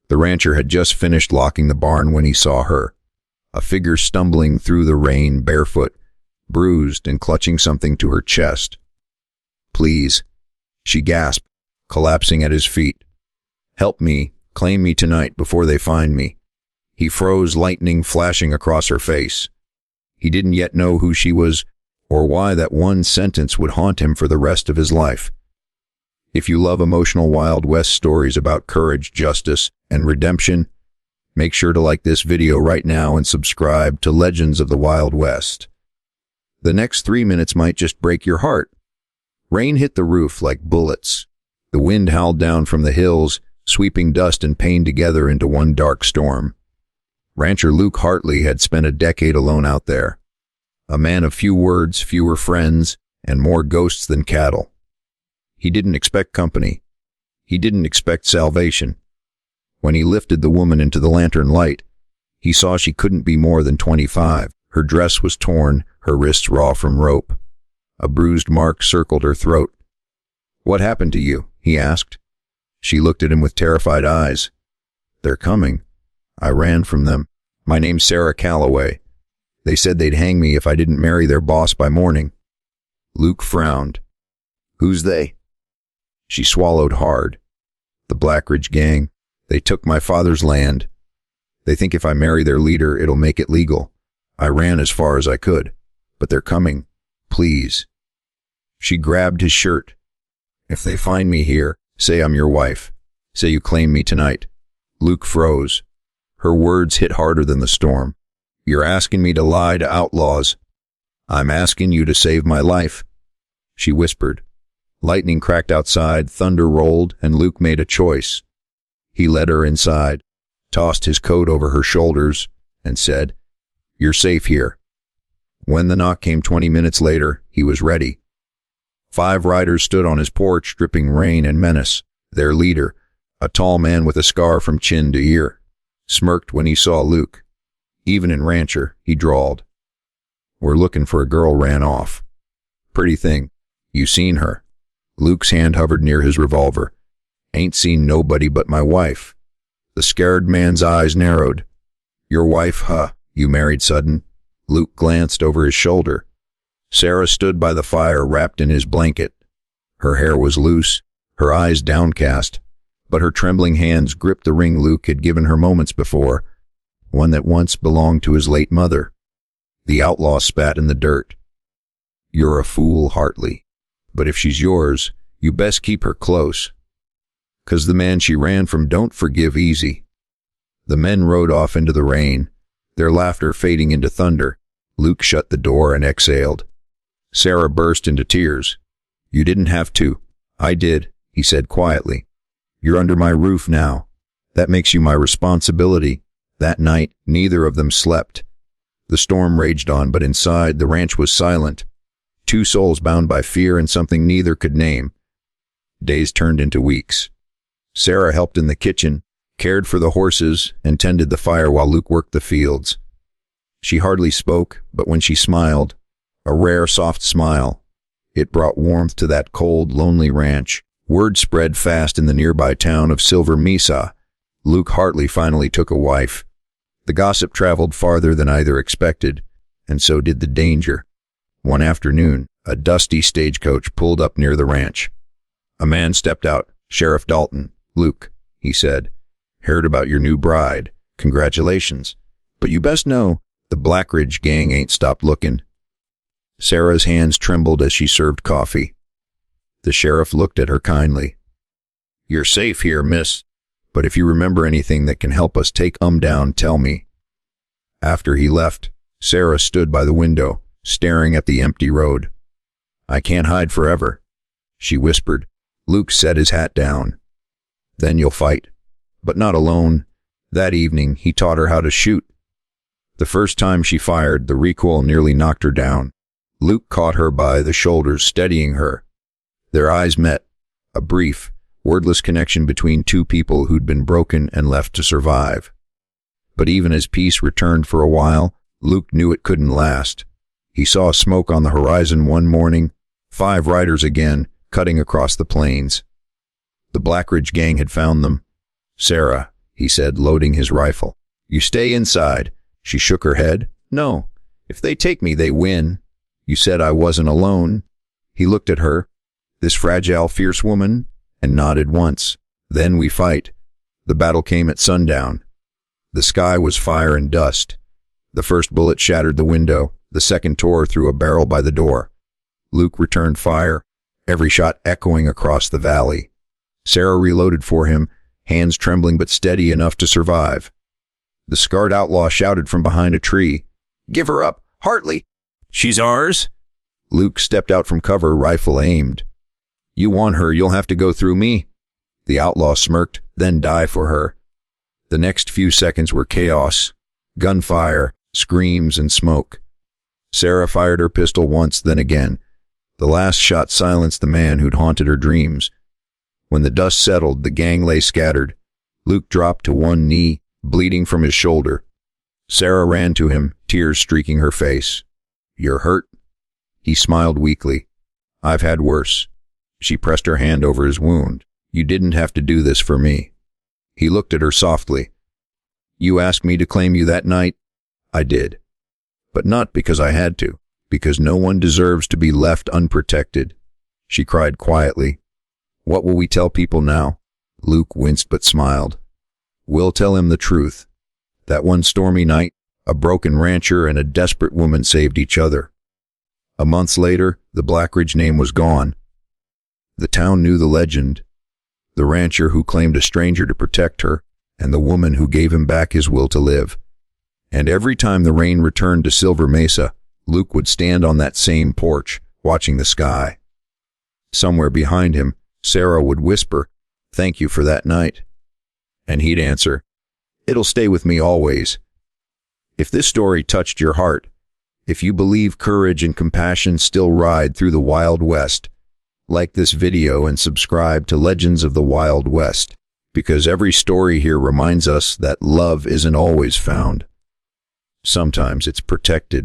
The rancher had just finished locking the barn when he saw her, a figure stumbling through the rain barefoot, bruised and clutching something to her chest. "Please," she gasped, collapsing at his feet. "Help me, claim me tonight before they find me." He froze, lightning flashing across her face. He didn't yet know who she was or why that one sentence would haunt him for the rest of his life. If you love emotional Wild West stories about courage, justice, and redemption, make sure to like this video right now and subscribe to Legends of the Wild West. The next 3 minutes might just break your heart. Rain hit the roof like bullets. The wind howled down from the hills, sweeping dust and pain together into one dark storm. Rancher Luke Hartley had spent a decade alone out there. A man of few words, fewer friends, and more ghosts than cattle. He didn't expect company. He didn't expect salvation. When he lifted the woman into the lantern light, he saw she couldn't be more than 25. Her dress was torn, her wrists raw from rope. A bruised mark circled her throat. "What happened to you?" he asked. She looked at him with terrified eyes. "They're coming. I ran from them. My name's Sarah Calloway. They said they'd hang me if I didn't marry their boss by morning." Luke frowned. "Who's they?" She swallowed hard. "The Blackridge gang. They took my father's land. They think if I marry their leader, it'll make it legal. I ran as far as I could, but they're coming. Please." She grabbed his shirt. "If they find me here, say I'm your wife. Say you claim me tonight." Luke froze. Her words hit harder than the storm. "You're asking me to lie to outlaws. I'm asking you to save my life," she whispered. Lightning cracked outside, thunder rolled, and Luke made a choice. He led her inside, tossed his coat over her shoulders, and said, "You're safe here." When the knock came 20 minutes later, he was ready. 5 riders stood on his porch, dripping rain and menace. Their leader, a tall man with a scar from chin to ear, smirked when he saw Luke. Even in rancher, he drawled, "We're looking for a girl ran off. Pretty thing. You seen her?" Luke's hand hovered near his revolver. "Ain't seen nobody but my wife." The scared man's eyes narrowed. "Your wife, huh? You married sudden?" Luke glanced over his shoulder. Sarah stood by the fire, wrapped in his blanket. Her hair was loose, her eyes downcast, but her trembling hands gripped the ring Luke had given her moments before, one that once belonged to his late mother. The outlaw spat in the dirt. "You're a fool, Hartley. But if she's yours, you best keep her close. 'Cause the man she ran from don't forgive easy." The men rode off into the rain, their laughter fading into thunder. Luke shut the door and exhaled. Sarah burst into tears. "You didn't have to. I did," he said quietly. "You're under my roof now. That makes you my responsibility." That night, neither of them slept. The storm raged on, but inside, the ranch was silent. 2 souls bound by fear and something neither could name. Days turned into weeks. Sarah helped in the kitchen, cared for the horses, and tended the fire while Luke worked the fields. She hardly spoke, but when she smiled, a rare, soft smile, it brought warmth to that cold, lonely ranch. Word spread fast in the nearby town of Silver Mesa. Luke Hartley finally took a wife. The gossip traveled farther than either expected, and so did the danger. One afternoon, a dusty stagecoach pulled up near the ranch. A man stepped out. "Sheriff Dalton." "Luke," he said, "heard about your new bride. Congratulations. But you best know, the Blackridge gang ain't stopped looking." Sarah's hands trembled as she served coffee. The sheriff looked at her kindly. "You're safe here, miss. But if you remember anything that can help us take down, tell me." After he left, Sarah stood by the window, staring at the empty road. "I can't hide forever," she whispered. Luke set his hat down. "Then you'll fight. But not alone." That evening, he taught her how to shoot. The first time she fired, the recoil nearly knocked her down. Luke caught her by the shoulders, steadying her. Their eyes met, a brief, wordless connection between 2 people who'd been broken and left to survive. But even as peace returned for a while, Luke knew it couldn't last. He saw smoke on the horizon one morning, 5 riders again, cutting across the plains. The Blackridge gang had found them. "Sarah," he said, loading his rifle. You stay inside. She shook her head. No. If they take me, they win. You said I wasn't alone. He looked at her, this fragile, fierce woman, and nodded once. Then we fight. The battle came at sundown. The sky was fire and dust. The first bullet shattered the window. The second tore through a barrel by the door. Luke returned fire, every shot echoing across the valley. Sarah reloaded for him, hands trembling but steady enough to survive. The scarred outlaw shouted from behind a tree, "Give her up, Hartley!" "She's ours!" Luke stepped out from cover, rifle aimed. "You want her, you'll have to go through me." The outlaw smirked, "Then die for her." The next few seconds were chaos, gunfire, screams, and smoke. Sarah fired her pistol once, then again. The last shot silenced the man who'd haunted her dreams. When the dust settled, the gang lay scattered. Luke dropped to one knee, bleeding from his shoulder. Sarah ran to him, tears streaking her face. "You're hurt?" He smiled weakly. "I've had worse." She pressed her hand over his wound. "You didn't have to do this for me." He looked at her softly. "You asked me to claim you that night?" "I did. But not because I had to, because no one deserves to be left unprotected." She cried quietly. "What will we tell people now?" Luke winced but smiled. "We'll tell him the truth. That one stormy night, a broken rancher and a desperate woman saved each other. A month later, the Blackridge name was gone. The town knew the legend, the rancher who claimed a stranger to protect her, and the woman who gave him back his will to live. And every time the rain returned to Silver Mesa, Luke would stand on that same porch, watching the sky. Somewhere behind him, Sarah would whisper, "Thank you for that night." And he'd answer, "It'll stay with me always." If this story touched your heart, if you believe courage and compassion still ride through the Wild West, like this video and subscribe to Legends of the Wild West, because every story here reminds us that love isn't always found. Sometimes it's protected.